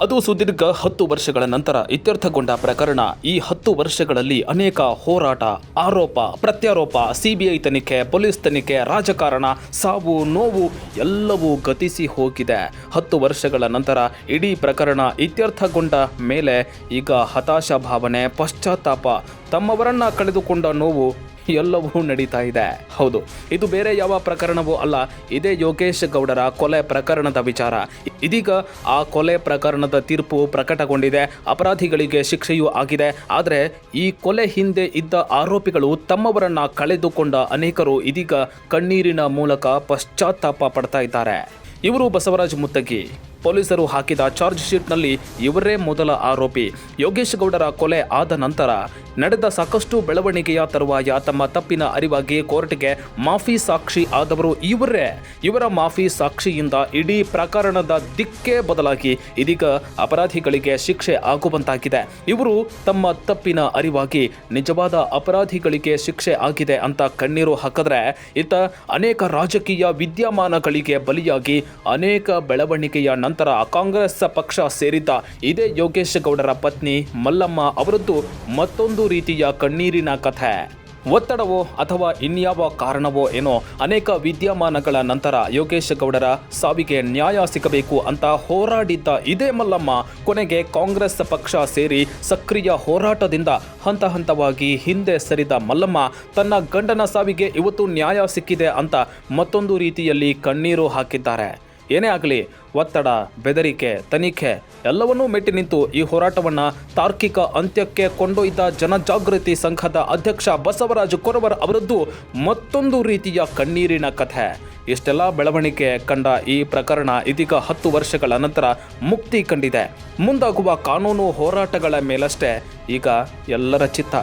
ಅದು ಸುದೀರ್ಘ 10 ವರ್ಷಗಳ ನಂತರ ಇತ್ಯರ್ಥಗೊಂಡ ಪ್ರಕರಣ. ಈ 10 ವರ್ಷಗಳಲ್ಲಿ ಅನೇಕ ಹೋರಾಟ, ಆರೋಪ ಪ್ರತ್ಯಾರೋಪ, ಸಿಬಿಐ ತನಿಖೆ, ಪೊಲೀಸ್ ತನಿಖೆ, ರಾಜಕಾರಣ, ಸಾವು ನೋವು ಎಲ್ಲವೂ ಗತಿಸಿ ಹೋಗಿದೆ. 10 ವರ್ಷಗಳ ನಂತರ ಇಡೀ ಪ್ರಕರಣ ಇತ್ಯರ್ಥಗೊಂಡ ಮೇಲೆ ಈಗ ಹತಾಶ ಭಾವನೆ, ಪಶ್ಚಾತ್ತಾಪ, ತಮ್ಮವರನ್ನ ಕಳೆದುಕೊಂಡ ನೋವು ಎಲ್ಲವೂ ನಡೀತಾ ಇದೆ. ಹೌದು, ಇದು ಬೇರೆ ಯಾವ ಪ್ರಕರಣವೂ ಅಲ್ಲ, ಇದೇ ಯೋಗೇಶ್ ಗೌಡರ ಕೊಲೆ ಪ್ರಕರಣದ ವಿಚಾರ. ಇದೀಗ ಆ ಕೊಲೆ ಪ್ರಕರಣದ ತೀರ್ಪು ಪ್ರಕಟಗೊಂಡಿದೆ, ಅಪರಾಧಿಗಳಿಗೆ ಶಿಕ್ಷೆಯೂ ಆಗಿದೆ. ಆದರೆ ಈ ಕೊಲೆ ಹಿಂದೆ ಇದ್ದ ಆರೋಪಿಗಳು, ತಮ್ಮವರನ್ನ ಕಳೆದುಕೊಂಡ ಅನೇಕರು ಇದೀಗ ಕಣ್ಣೀರಿನ ಮೂಲಕ ಪಶ್ಚಾತ್ತಾಪ ಪಡ್ತಾ ಇದ್ದಾರೆ. ಇವರು ಬಸವರಾಜ್ ಮುತ್ತಗಿ. ಪೊಲೀಸರು ಹಾಕಿದ ಚಾರ್ಜ್ ಶೀಟ್ನಲ್ಲಿ ಇವರೇ ಮೊದಲ ಆರೋಪಿ. ಯೋಗೇಶ್ ಗೌಡರ ಕೊಲೆ ಆದ ನಂತರ ನಡೆದ ಸಾಕಷ್ಟು ಬೆಳವಣಿಗೆಯ ತರುವಾಯ ತಮ್ಮ ತಪ್ಪಿನ ಅರಿವಾಗಿ ಕೋರ್ಟ್ಗೆ ಮಾಫಿ ಸಾಕ್ಷಿ ಆದವರು ಇವರೇ. ಇವರ ಮಾಫಿ ಸಾಕ್ಷಿಯಿಂದ ಇಡೀ ಪ್ರಕರಣದ ದಿಕ್ಕೇ ಬದಲಾಗಿ ಇದೀಗ ಅಪರಾಧಿಗಳಿಗೆ ಶಿಕ್ಷೆ ಆಗುವಂತಾಗಿದೆ. ಇವರು ತಮ್ಮ ತಪ್ಪಿನ ಅರಿವಾಗಿ ನಿಜವಾದ ಅಪರಾಧಿಗಳಿಗೆ ಶಿಕ್ಷೆ ಆಗಿದೆ ಅಂತ ಕಣ್ಣೀರು ಹಾಕಿದ್ರೆ, ಇತ್ತ ಅನೇಕ ರಾಜಕೀಯ ವಿದ್ಯಮಾನಗಳಿಗೆ ಬಲಿಯಾಗಿ ಅನೇಕ ಬೆಳವಣಿಗೆಯ ನಂತರ ಕಾಂಗ್ರೆಸ್ ಪಕ್ಷ ಸೇರಿದ್ದ ಇದೇ ಯೋಗೇಶ್ ಗೌಡರ ಪತ್ನಿ ಮಲ್ಲಮ್ಮ ಅವರದ್ದು ಮತ್ತೊಂದು ರೀತಿಯ ಕಣ್ಣೀರಿನ ಕಥೆ. ಒತ್ತಡವೋ ಅಥವಾ ಇನ್ಯಾವ ಕಾರಣವೋ ಏನೋ, ಅನೇಕ ವಿದ್ಯಮಾನಗಳ ನಂತರ ಯೋಗೇಶ್ ಗೌಡರ ಸಾವಿಗೆ ನ್ಯಾಯ ಸಿಗಬೇಕು ಅಂತ ಹೋರಾಡಿದ್ದ ಇದೇ ಮಲ್ಲಮ್ಮ ಕೊನೆಗೆ ಕಾಂಗ್ರೆಸ್ ಪಕ್ಷ ಸೇರಿ ಸಕ್ರಿಯ ಹೋರಾಟದಿಂದ ಹಂತ ಹಂತವಾಗಿ ಹಿಂದೆ ಸರಿದ ಮಲ್ಲಮ್ಮ ತನ್ನ ಗಂಡನ ಸಾವಿಗೆ ಇವತ್ತು ನ್ಯಾಯ ಸಿಕ್ಕಿದೆ ಅಂತ ಮತ್ತೊಂದು ರೀತಿಯಲ್ಲಿ ಕಣ್ಣೀರು ಹಾಕಿದ್ದಾರೆ. ಏನೇ ಆಗಲಿ, ಒತ್ತಡ, ಬೆದರಿಕೆ, ತನಿಖೆ ಎಲ್ಲವನ್ನೂ ಮೆಟ್ಟಿ ನಿಂತು ಈ ಹೋರಾಟವನ್ನು ತಾರ್ಕಿಕ ಅಂತ್ಯಕ್ಕೆ ಕೊಂಡೊಯ್ದ ಜನಜಾಗೃತಿ ಸಂಘದ ಅಧ್ಯಕ್ಷ ಬಸವರಾಜ್ ಕೊರವರ್ ಅವರದ್ದು ಮತ್ತೊಂದು ರೀತಿಯ ಕಣ್ಣೀರಿನ ಕಥೆ. ಇಷ್ಟೆಲ್ಲ ಬೆಳವಣಿಗೆ ಕಂಡ ಈ ಪ್ರಕರಣ ಇದೀಗ 10 ವರ್ಷಗಳ ನಂತರ ಮುಕ್ತಿ ಕಂಡಿದೆ. ಮುಂದಾಗುವ ಕಾನೂನು ಹೋರಾಟಗಳ ಮೇಲಷ್ಟೇ ಈಗ ಎಲ್ಲರ ಚಿತ್ತ.